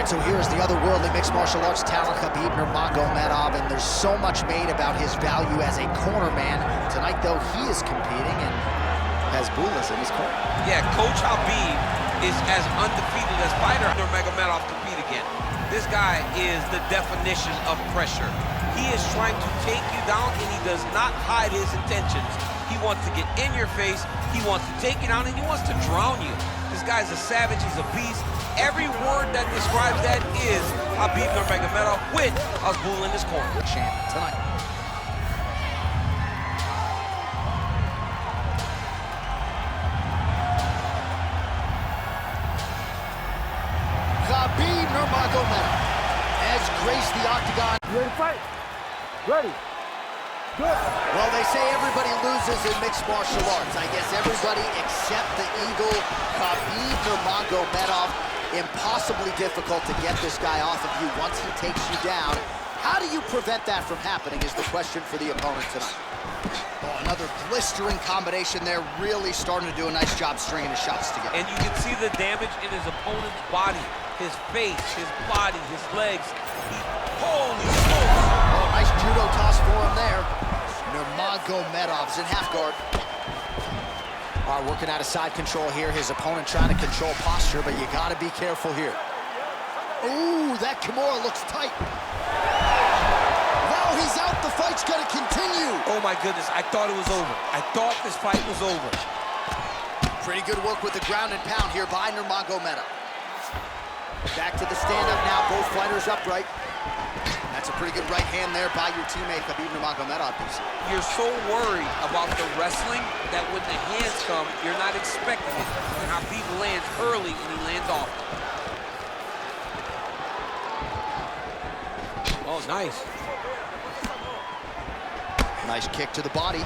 right, so here's the otherworldly mixed martial arts talent, Khabib Nurmagomedov, and there's so much made about his value as a corner man. Tonight, though, he is competing and has Bulas in his corner. Yeah, Coach Habib is as undefeated as fighter Nurmagomedov compete again. This guy is the definition of pressure. He is trying to take you down, and he does not hide his intentions. He wants to get in your face, he wants to take you down, and he wants to drown you. This guy's a savage, he's a beast. Every word that describes that is Khabib Nurmagomedov with Abdul in his corner. Champ tonight. Khabib Nurmagomedov has graced the octagon. You ready to fight? Ready. Good. Well, they say everybody loses in mixed martial arts. I guess everybody except the Eagle, Khabib Nurmagomedov. Impossibly difficult to get this guy off of you once he takes you down. How do you prevent that from happening is the question for the opponent tonight. Oh, another blistering combination there, really starting to do a nice job stringing his shots together. And you can see the damage in his opponent's body, his face, his body, his legs. Holy smokes! Oh, nice judo toss for him there. Nurmagomedov's in half guard. All right, working out of side control here. His opponent trying to control posture, but you gotta be careful here. Ooh, that Kimura looks tight. Wow, he's out. The fight's gonna continue. Oh my goodness, I thought it was over. I thought this fight was over. Pretty good work with the ground and pound here by Nurmagomedov. Back to the stand-up now, both fighters upright. That's a pretty good right hand there by your teammate, Khabib Nurmagomedov. You're so worried about the wrestling that when the hands come, you're not expecting it. And Khabib lands early and he lands off. Oh, nice. Nice kick to the body.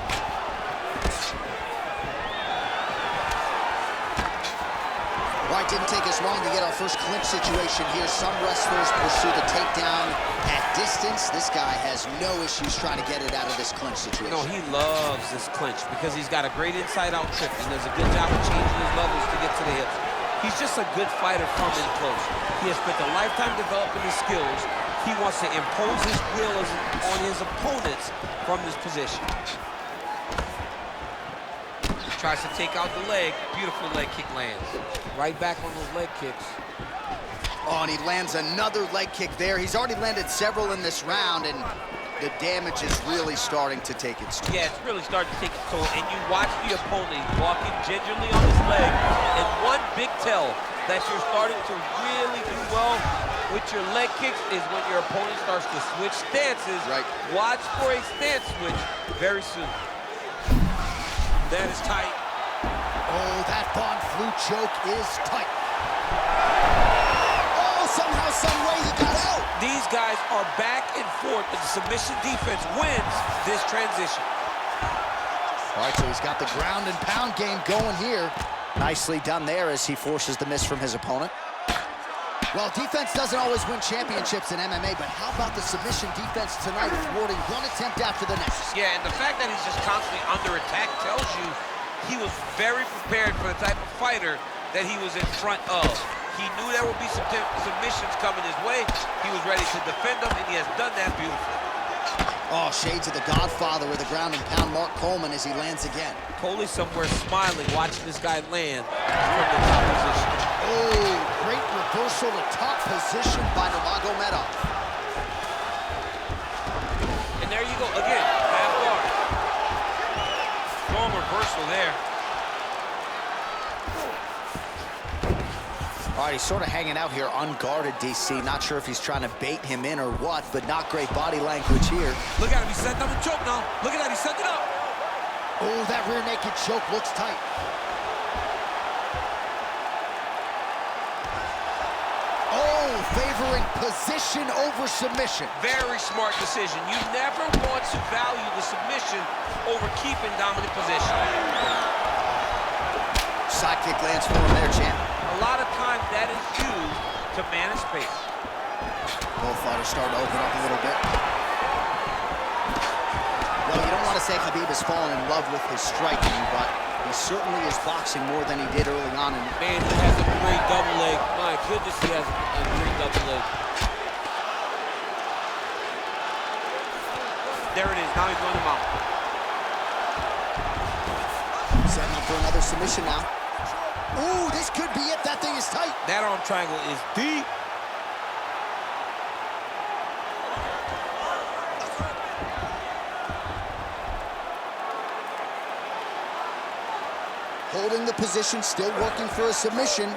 Right, didn't take us long to get our first clinch situation here. Some wrestlers pursue the takedown at distance. This guy has no issues trying to get it out of this clinch situation. No, he loves this clinch because he's got a great inside-out trip and does a good job of changing his levels to get to the hips. He's just a good fighter from in close. He has spent a lifetime developing his skills. He wants to impose his will on his opponents from this position. Tries to take out the leg. Beautiful leg kick lands. Right back on those leg kicks. Oh, and he lands another leg kick there. He's already landed several in this round, and the damage is really starting to take its toll. Yeah, it's really starting to take its toll. And you watch the opponent walking gingerly on his leg. And one big tell that you're starting to really do well with your leg kicks is when your opponent starts to switch stances. Right. Watch for a stance switch very soon. That is tight. Oh, that Von Flue choke is tight. Oh, somehow, some way he got out. These guys are back and forth, and the submission defense wins this transition. All right, so he's got the ground and pound game going here. Nicely done there as he forces the miss from his opponent. Well, defense doesn't always win championships in MMA, but how about the submission defense tonight, thwarting one attempt after the next? Yeah, and the fact that he's just constantly under attack tells you he was very prepared for the type of fighter that he was in front of. He knew there would be some submissions coming his way. He was ready to defend them, and he has done that beautifully. Oh, shades of the Godfather with the ground and pound, Mark Coleman, as he lands again. Coley somewhere smiling, watching this guy land from the top position. Oh, great reversal to top position by Nurmagomedov. And there you go, again, half guard. Strong reversal there. All right, he's sort of hanging out here unguarded, DC. Not sure if he's trying to bait him in or what, but not great body language here. Look at him, he's setting up a choke now. Look at that, he's setting it up. Oh, that rear naked choke looks tight. Oh, favoring position over submission. Very smart decision. You never want to value the submission over keeping dominant position. Side kick lands for him there, champ. A lot of times that is used to manage space. Both fighters starting to open up a little bit. Well, you don't want to say Khabib has fallen in love with his striking, but he certainly is boxing more than he did early on. Man, he has a great double leg. My goodness he has a great double leg. There it is, now he's going to mount. Setting up for another submission now. Ooh, this could be it. That thing is tight. That arm triangle is deep. Holding the position, still working for a submission.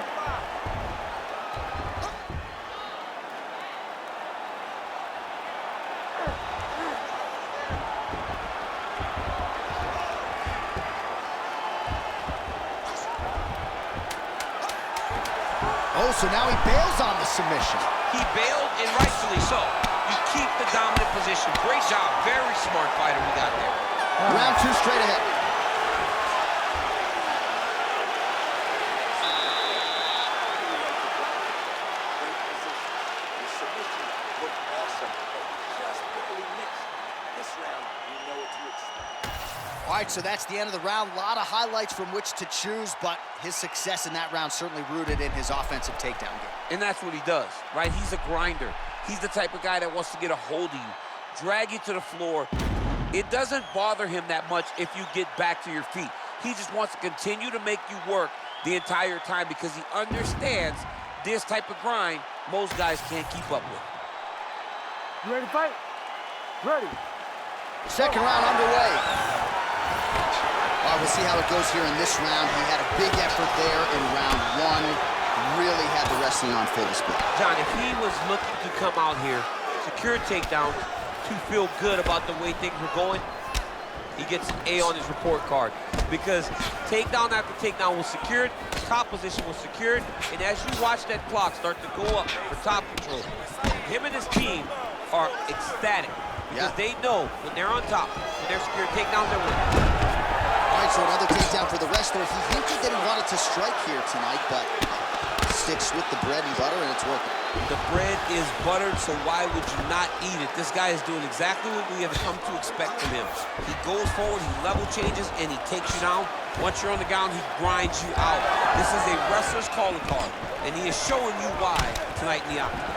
Oh, so now he bails on the submission. He bailed, and rightfully so. You keep the dominant position. Great job. Very smart fighter we got there. Round 2 straight ahead. All right, so that's the end of the round. A lot of highlights from which to choose, but his success in that round certainly rooted in his offensive takedown game. And that's what he does, right? He's a grinder. He's the type of guy that wants to get a hold of you, drag you to the floor. It doesn't bother him that much if you get back to your feet. He just wants to continue to make you work the entire time because he understands this type of grind most guys can't keep up with. You ready to fight? Ready. Second round underway. All right, we'll see how it goes here in this round. He had a big effort there in round 1. Really had the wrestling on full display. John, if he was looking to come out here, secure a takedown, to feel good about the way things were going, he gets an A on his report card. Because takedown after takedown was secured, top position was secured, and as you watch that clock start to go up for top control, him and his team are ecstatic. Because they know when they're on top, when they're secured takedowns, they're winning. All right, so another takedown for the wrestler. He hinted that he wanted to strike here tonight, but sticks with the bread and butter, and it's working. The bread is buttered, so why would you not eat it? This guy is doing exactly what we have come to expect from him. He goes forward, he level changes, and he takes you down. Once you're on the ground, he grinds you out. This is a wrestler's calling card, and he is showing you why tonight in the octagon.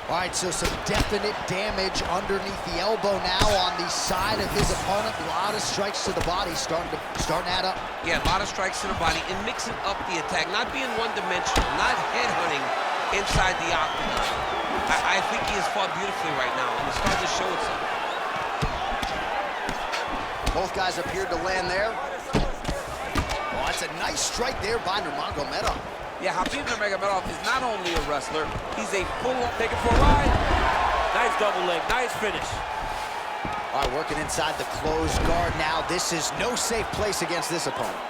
All right, so some definite damage underneath the elbow now on the side of his opponent. A lot of strikes to the body starting to add up. Yeah, a lot of strikes to the body and mixing up the attack, not being one-dimensional, not headhunting inside the octagon. I think he has fought beautifully right now, and it's starting to show itself. Both guys appeared to land there. Oh, that's a nice strike there by Nurmagomedov. Yeah, Khabib Nurmagomedov is not only a wrestler, he's a full-on taking for a ride. Nice double leg, nice finish. All right, working inside the closed guard now. This is no safe place against this opponent.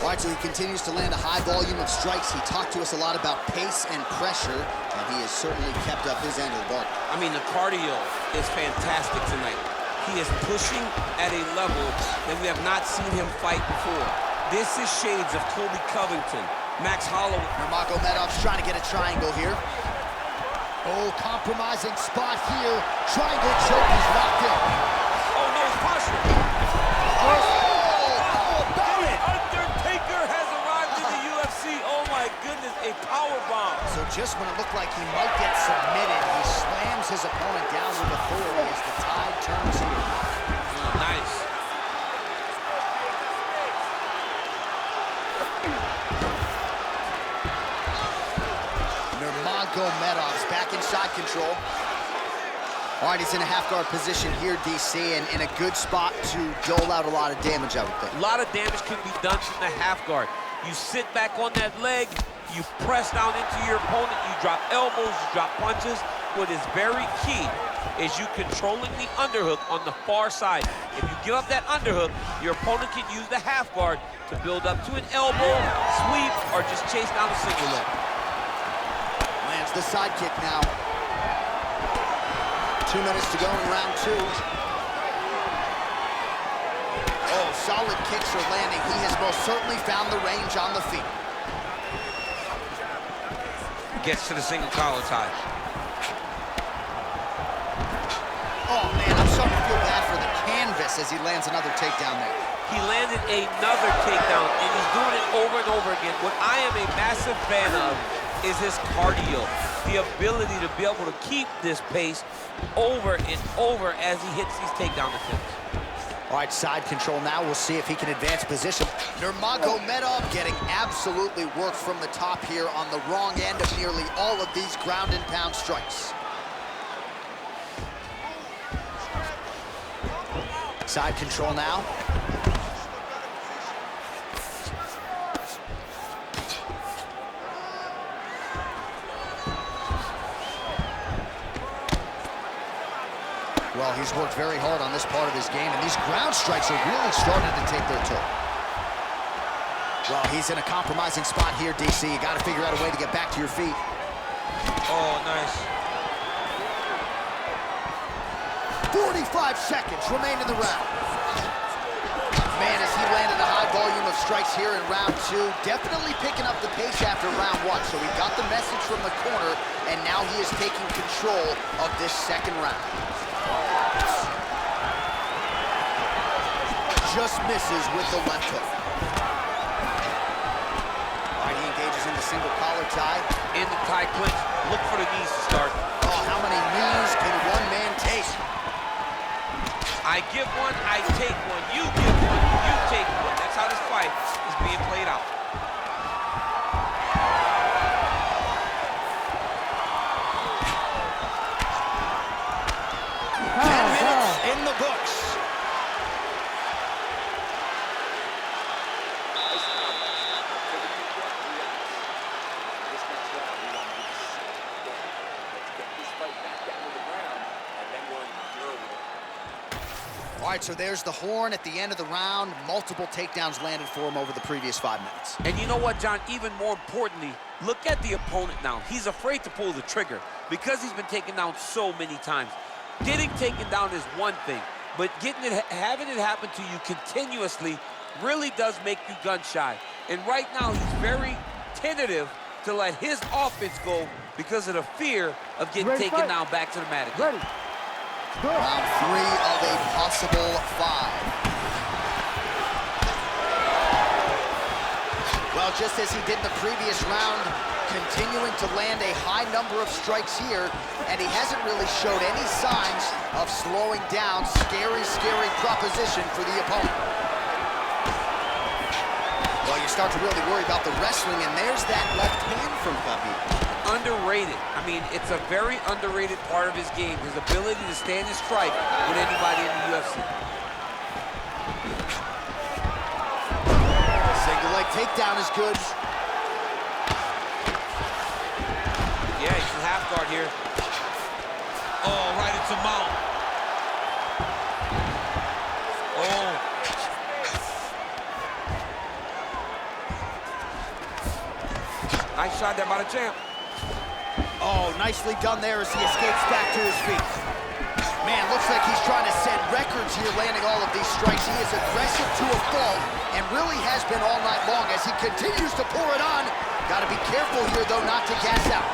All right, so he continues to land a high volume of strikes. He talked to us a lot about pace and pressure, and he has certainly kept up his end of the bargain. I mean, the cardio is fantastic tonight. He is pushing at a level that we have not seen him fight before. This is shades of Colby Covington, Max Holloway. Nurmagomedov's trying to get a triangle here. Oh, compromising spot here. Triangle choke, he's locked in. Oh, no, it's posturing. Oh, how about it? Undertaker has arrived in the UFC. Oh, my goodness, a power bomb. So just when it looked like he might get submitted, he slams his opponent down with authority as the tide turns here. Nice. Nurmagomedov's back in shot control. All right, he's in a half-guard position here, DC, and in a good spot to dole out a lot of damage, I would think. A lot of damage can be done from the half guard. You sit back on that leg, you press down into your opponent, you drop elbows, you drop punches. What is very key is you controlling the underhook on the far side. If you give up that underhook, your opponent can use the half guard to build up to an elbow, sweep, or just chase down a single leg. Lands the side kick now. 2 minutes to go in round 2. Oh, solid kicks are landing. He has most certainly found the range on the feet. Gets to the single collar tie. Oh, man, I'm starting to feel bad for the canvas as he lands another takedown there. he landed another takedown, and he's doing it over and over again. What I am a massive fan of is his cardio, the ability to be able to keep this pace over and over as he hits these takedown attempts. All right, side control now. We'll see if he can advance position. Nurmagomedov getting absolutely worked from the top here on the wrong end of nearly all of these ground and pound strikes. Side control now. Well, he's worked very hard on this part of his game, and these ground strikes are really starting to take their toll. Well, he's in a compromising spot here, DC. You got to figure out a way to get back to your feet. Oh, nice. 45 seconds remain in the round. Man, as he landed a high volume of strikes here in round 2, definitely picking up the pace after round 1. So he got the message from the corner, and now he is taking control of this second round. Just misses with the left hook. All right, he engages in the single collar tie. In the tie clinch, look for the knees to start. Oh, how many knees can one man take? I give one, I take one. You give one, you take one. That's how this fight is being played out. 10 minutes in the books. All right, so there's the horn at the end of the round. Multiple takedowns landed for him over the previous 5 minutes. And you know what, John? Even more importantly, look at the opponent now. He's afraid to pull the trigger because he's been taken down so many times. Getting taken down is one thing, but having it happen to you continuously really does make you gun-shy. And right now, he's very tentative to let his offense go because of the fear of getting taken down back to the mat again. Ready. Round 3 of a possible 5. Well, just as he did in the previous round, continuing to land a high number of strikes here, and he hasn't really showed any signs of slowing down. Scary, scary proposition for the opponent. Well, you start to really worry about the wrestling, and there's that left hand from Khabib. Underrated. I mean, it's a very underrated part of his game, his ability to stand and strike with anybody in the UFC. Single leg takedown is good. Yeah, he's in half guard here. Oh, right into mount. Oh. Nice shot there by the champ. Oh, nicely done there as he escapes back to his feet. Man, looks like he's trying to set records here, landing all of these strikes. He is aggressive to a fault and really has been all night long as he continues to pour it on. Got to be careful here, though, not to gas out.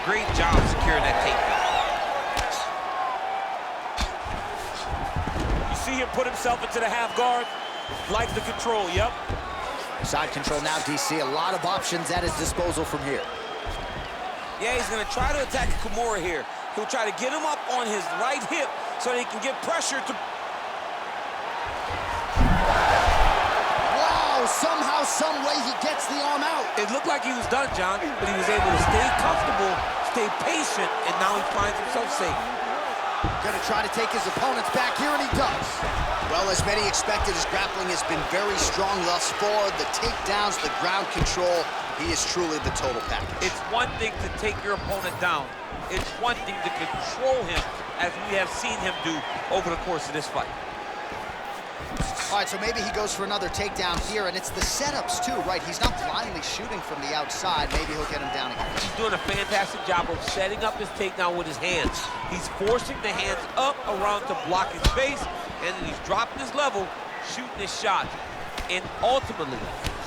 Great job securing that takedown. You see him put himself into the half guard, like the control, yep. Side control now, DC. A lot of options at his disposal from here. Yeah, he's gonna try to attack Kimura here. He'll try to get him up on his right hip so that he can get pressure to... Wow, somehow, some way he gets the arm out. It looked like he was done, John, but he was able to stay comfortable, stay patient, and now he finds himself safe. Gonna try to take his opponents back here, and he does. Well, as many expected, his grappling has been very strong thus far. The takedowns, the ground control, he is truly the total package. It's one thing to take your opponent down. It's one thing to control him, as we have seen him do over the course of this fight. All right, so maybe he goes for another takedown here, and it's the setups, too, right? He's not blindly shooting from the outside. Maybe he'll get him down again. He's doing a fantastic job of setting up his takedown with his hands. He's forcing the hands up around to block his face, and then he's dropping his level, shooting his shot. And ultimately,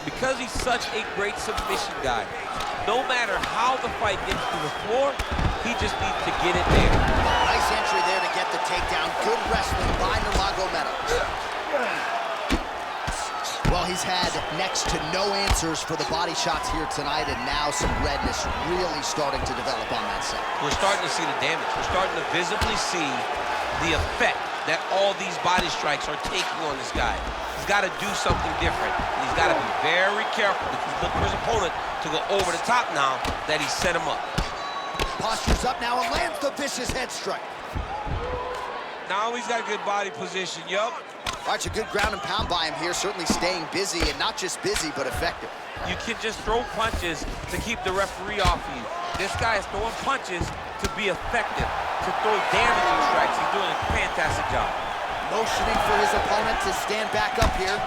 because he's such a great submission guy, no matter how the fight gets to the floor, he just needs to get it there. Nice entry there to get the takedown. Good wrestling by Nurmagomedov. Well, he's had next to no answers for the body shots here tonight, and now some redness really starting to develop on that side. We're starting to see the damage. We're starting to visibly see the effect that all these body strikes are taking on this guy. He's got to do something different. He's got to be very careful if he's looking for his opponent to go over the top now that he set him up. Posture's up now and lands the vicious head strike. Now he's got a good body position, yup. All right, so good ground and pound by him here, certainly staying busy, and not just busy, but effective. You can just throw punches to keep the referee off you. This guy is throwing punches to be effective, to throw damaging strikes. He's doing a fantastic job. Motioning for his opponent to stand back up here.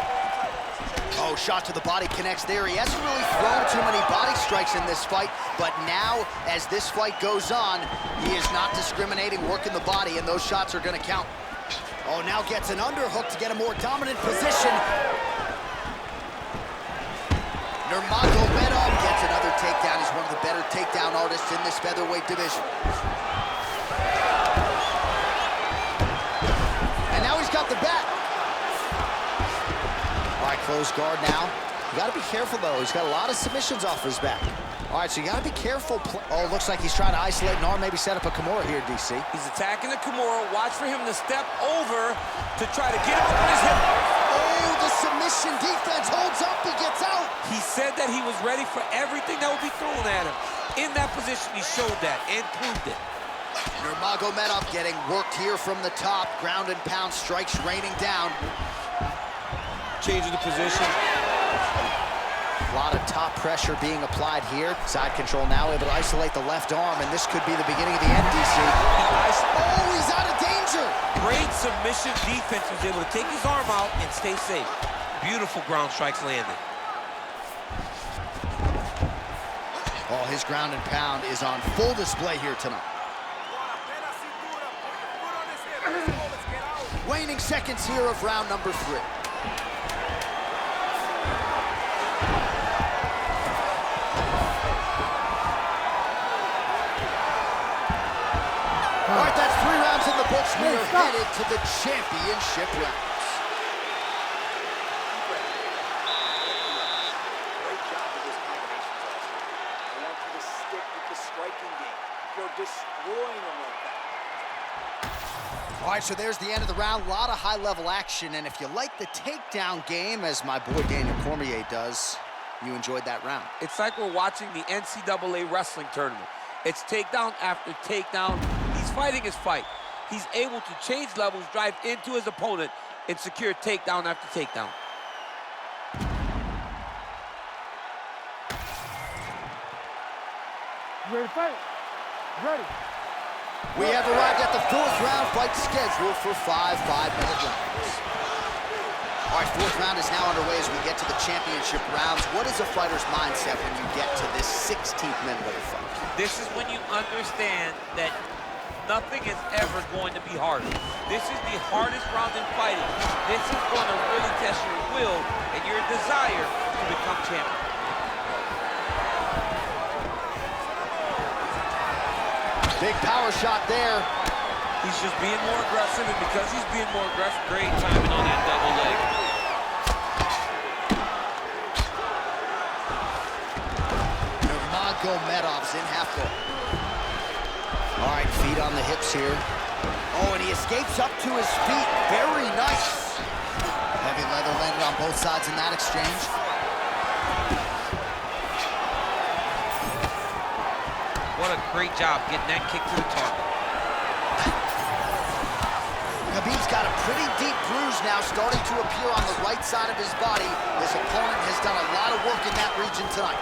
Oh, shot to the body connects there. He hasn't really thrown too many body strikes in this fight, but now, as this fight goes on, he is not discriminating, working the body, and those shots are going to count. Oh, now gets an underhook to get a more dominant position. Nurmagomedov gets another takedown. He's one of the better takedown artists in this featherweight division. And now he's got the back. All right, close guard now. You got to be careful, though. He's got a lot of submissions off his back. All right, so you got to be careful. Oh, looks like he's trying to isolate an arm, maybe set up a Kimura here, DC. He's attacking the Kimura. Watch for him to step over to try to get him up on his hip. Oh, the submission defense holds up. He gets out. He said that he was ready for everything that would be thrown at him. In that position, he showed that and proved it. Nurmagomedov getting worked here from the top. Ground and pound strikes raining down. Changing the position. A lot of top pressure being applied here. Side control now, able to isolate the left arm, and this could be the beginning of the end, DC. Oh, he's out of danger! Great submission defense. He was able to take his arm out and stay safe. Beautiful ground strikes landed. Oh, his ground and pound is on full display here tonight. Waning seconds here of round number 3. All right, that's 3 rounds in the books. We are headed to the championship rounds. Great job with this combination, Austin. I want you to stick with the striking game. You're destroying them like that. All right, so there's the end of the round. A lot of high-level action, and if you like the takedown game, as my boy Daniel Cormier does, you enjoyed that round. It's like we're watching the NCAA wrestling tournament. It's takedown after takedown. He's fighting his fight. He's able to change levels, drive into his opponent, and secure takedown after takedown. You ready to fight? Ready. We have arrived at the 4th round, fight scheduled for 5 5-minute rounds. All right, 4th round is now underway as we get to the championship rounds. What is a fighter's mindset when you get to this 16th minute of the fight? This is when you understand that nothing is ever going to be harder. This is the hardest round in fighting. This is going to really test your will and your desire to become champion. Big power shot there. He's just being more aggressive, and because he's being more aggressive, great timing on that double leg. Nurmagomedov's in half guard. All right, feet on the hips here. Oh, and he escapes up to his feet. Very nice. Heavy leather landed on both sides in that exchange. What a great job getting that kick to the target. Khabib's got a pretty deep bruise now starting to appear on the right side of his body. His opponent has done a lot of work in that region tonight.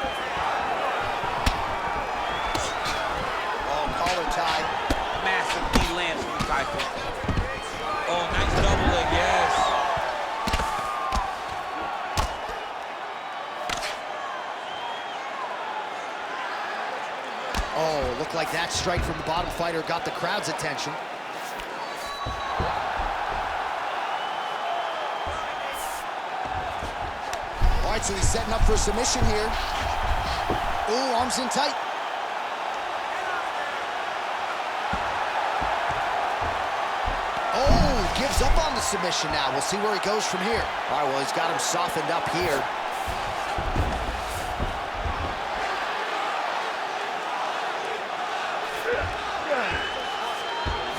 Oh, collar tie. Massive knee lands from the Taiko. Oh, nice double leg, yes. Oh, looked like that strike from the bottom fighter got the crowd's attention. All right, so he's setting up for a submission here. Ooh, arms in tight. gives up on the submission now. We'll see where he goes from here. All right, well, he's got him softened up here.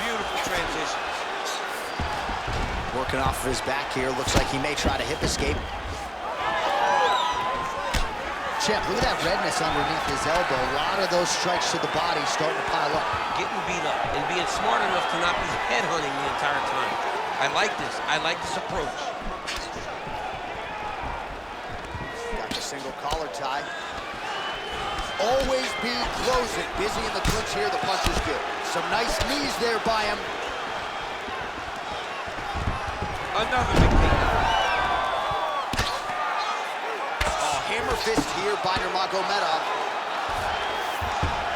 Beautiful transitions. Working off of his back here. Looks like he may try to hip escape. Champ, look at that redness underneath his elbow. A lot of those strikes to the body starting to pile up. Getting beat up and being smart enough to not be headhunting the entire time. I like this. I like this approach. Got the single collar tie. Always be closing. Busy in the clinch here. The punch is good. Some nice knees there by him. Another big takedown. Hammer fist here by Nurmagomedov.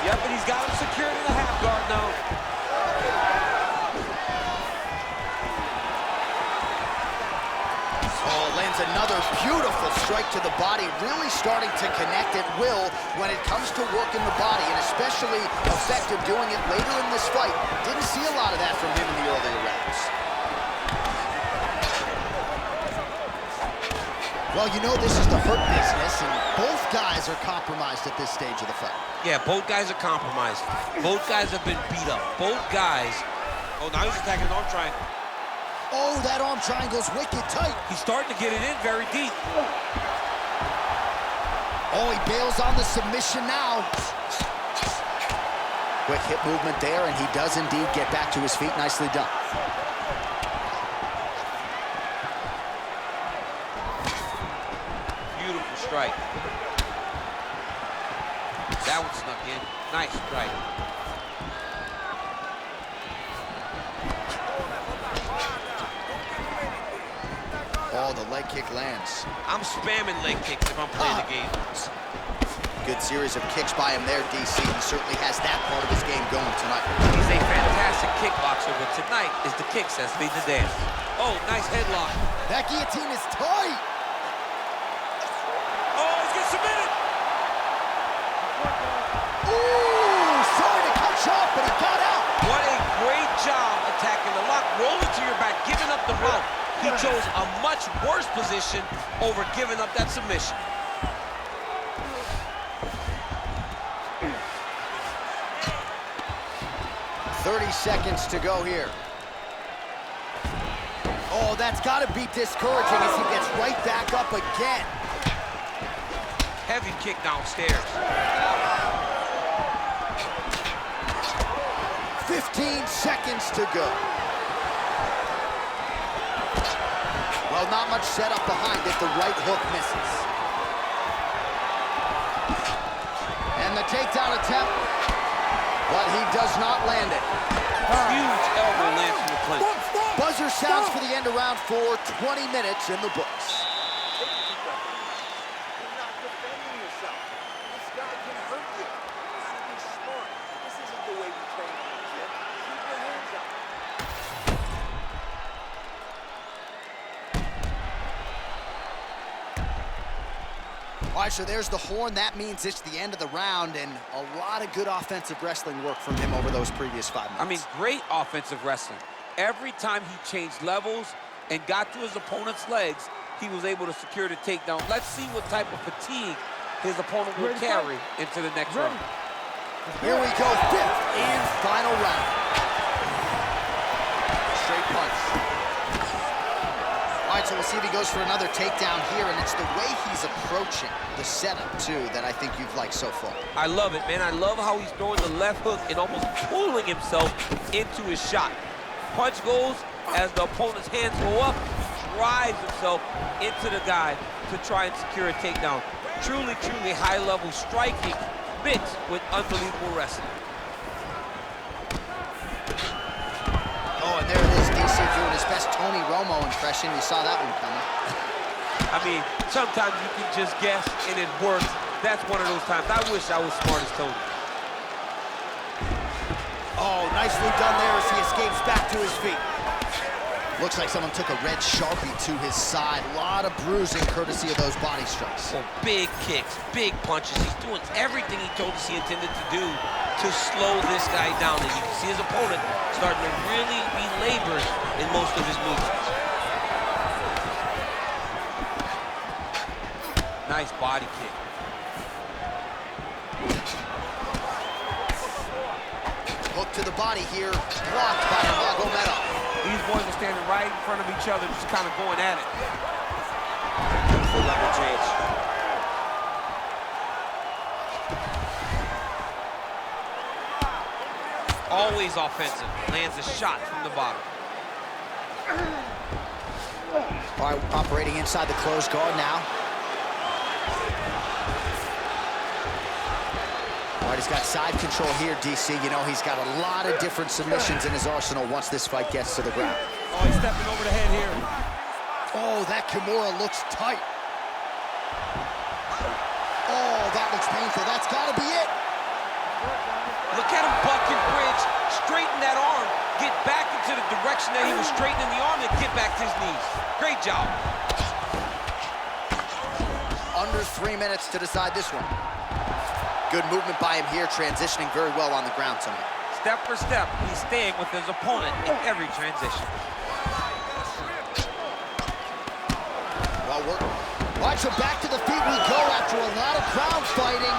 Yep, and he's got him secured in the half guard now. Oh, lands another beautiful strike to the body, really starting to connect at will when it comes to working the body, and especially effective doing it later in this fight. Didn't see a lot of that from him in the earlier rounds. Well, you know this is the hurt business, and both guys are compromised at this stage of the fight. Yeah, both guys are compromised. Both guys have been beat up. Both guys... Oh, now he's attacking an arm triangle. Oh, that arm triangle's wicked tight. He's starting to get it in very deep. Oh, he bails on the submission now. Quick hip movement there, and he does indeed get back to his feet. Nicely done. Beautiful strike. That one snuck in. Nice strike. Oh, the leg kick lands. I'm spamming leg kicks if I'm playing the game. Good series of kicks by him there, DC. He certainly has that part of his game going tonight. He's a fantastic kickboxer, but tonight is the kicks that's made the dance. Oh, nice headlock. That guillotine is tight. Oh, he's getting submitted. Ooh, sorry to cut short, but he got out. What a great job attacking the lock. Rolling to your back, giving up the mount. He chose a much worse position over giving up that submission. "30 seconds to go here. Oh, that's got to be discouraging as he gets right back up again. Heavy kick downstairs. 15 seconds to go. Well, not much setup behind it. The right hook misses. And the takedown attempt, but he does not land it. Huge elbow lands from the clinch. Buzzer sounds for the end of round 4, 20 minutes in the books. Take a deep breath. You're not defending yourself. This guy can hurt you. This isn't smart. This isn't the way you train in the gym. Keep your hands up. All right, so there's the horn. That means it's the end of the round, and a lot of good offensive wrestling work from him over those previous 5 minutes. I mean, great offensive wrestling. Every time he changed levels and got to his opponent's legs, he was able to secure the takedown. Let's see what type of fatigue his opponent will carry into the next round. Here we go, 5th and final round. Straight punch. All right, so we'll see if he goes for another takedown here, and it's the way he's approaching the setup, too, that I think you've liked so far. I love it, man. I love how he's throwing the left hook and almost pulling himself into his shot. Punch goes as the opponent's hands go up, drives himself into the guy to try and secure a takedown. Truly, truly high-level striking mixed with unbelievable wrestling. Oh, and there it is, DC doing his best Tony Romo impression. You saw that one coming. I mean, sometimes you can just guess and it works. That's one of those times. I wish I was smart as Tony. Oh, nicely done there as he escapes back to his feet. Looks like someone took a red Sharpie to his side. A lot of bruising courtesy of those body strikes. Well, big kicks, big punches. He's doing everything he told us he intended to do to slow this guy down. And you can see his opponent starting to really be labored in most of his movements. Nice body kick. Hook to the body here, blocked by Nurmagomedov. These boys are standing right in front of each other, just kind of going at it. Beautiful level change. Always offensive. Lands a shot from the bottom. All right, operating inside the closed guard now. All right, he's got side control here, DC. You know, he's got a lot of different submissions in his arsenal once this fight gets to the ground. Oh, he's stepping over the head here. Oh, that Kimura looks tight. Oh, that looks painful. That's got to be it. Look at him buck and bridge, straighten that arm, get back into the direction that he was straightening the arm, and get back to his knees. Great job. Under 3 minutes to decide this one. Good movement by him here, transitioning very well on the ground tonight. Step for step, he's staying with his opponent in every transition. Well, watch him back to the feet we go after a lot of ground fighting.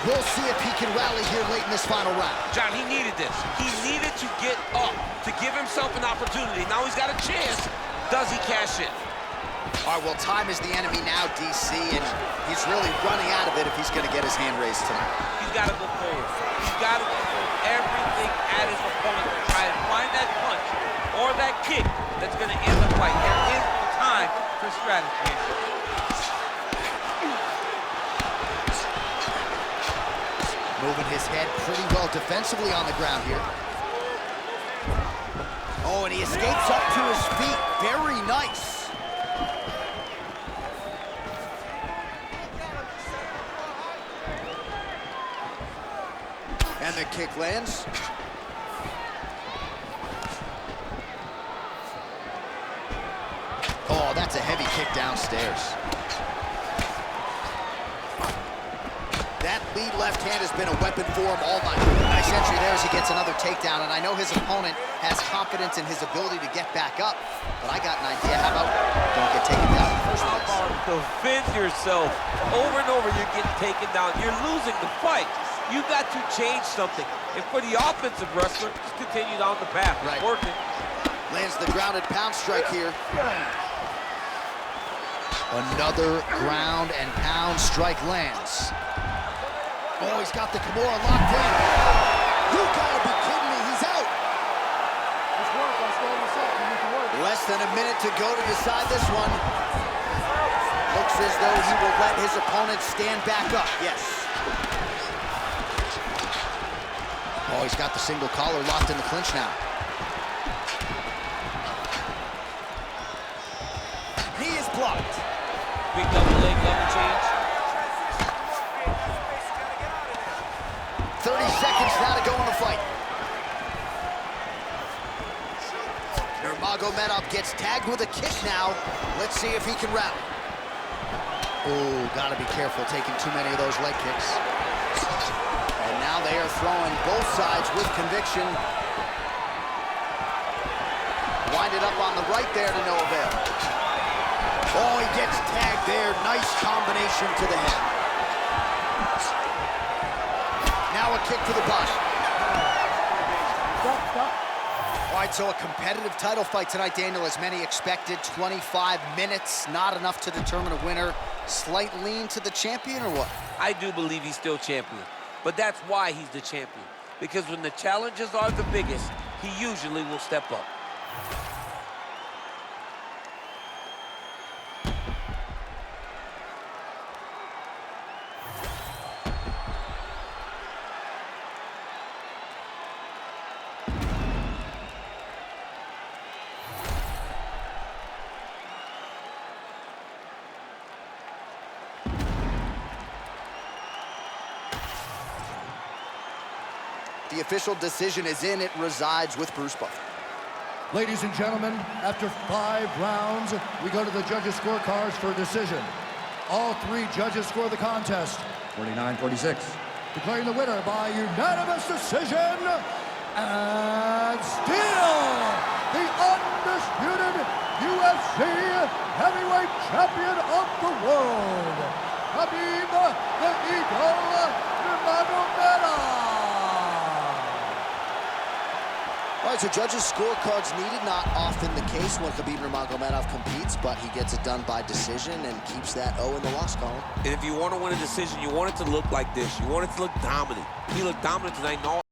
We'll see if he can rally here late in this final round. John, he needed this. He needed to get up to give himself an opportunity. Now he's got a chance. Does he cash in? All right, well, time is the enemy now, DC, and he's really running out of it if he's going to get his hand raised tonight. He's got to go forward. He's got to go forward everything at his opponent to try and find that punch or that kick that's going to end the fight. There is no time for strategy. Moving his head pretty well defensively on the ground here. Oh, and he escapes up to his feet. Very nice. And the kick lands. Oh, that's a heavy kick downstairs. That lead left hand has been a weapon for him all night. Nice entry there as he gets another takedown, and I know his opponent has confidence in his ability to get back up, but I got an idea. How about don't get taken down in the first place? Defend yourself. Over and over, you're getting taken down. You're losing the fight. You got to change something. And for the offensive wrestler, just continue down the path. It's working. Lands the grounded pound strike here. Another ground and pound strike lands. Oh, he's got the Kimura locked in. You gotta be kidding me, he's out. Less than a minute to go to decide this one. Looks as though he will let his opponent stand back up, yes. Oh, he's got the single collar locked in the clinch now. He is blocked. Big double leg, double change. 30 seconds now to go in the fight. Nurmagomedov gets tagged with a kick now. Let's see if he can rally. Oh, gotta be careful taking too many of those leg kicks. And now they are throwing both sides with conviction. Winded up on the right there to no avail. Oh, he gets tagged there. Nice combination to the head. Now a kick to the body. All right, so a competitive title fight tonight, Daniel, as many expected. 25 minutes, not enough to determine a winner. Slight lean to the champion, or what? I do believe he's still champion, but that's why he's the champion. Because when the challenges are the biggest, he usually will step up. The official decision is in. It resides with Bruce Buffer. Ladies and gentlemen, after 5 rounds, we go to the judges' scorecards for a decision. All 3 judges score the contest 49-46. Declaring the winner by unanimous decision, and still the undisputed UFC heavyweight champion of the world, Khabib the Eagle Nurmagomedov. All right, so judges' scorecards needed, not often the case when Khabib Nurmagomedov competes, but he gets it done by decision and keeps that O in the loss column. And if you want to win a decision, you want it to look like this. You want it to look dominant. He looked dominant tonight in all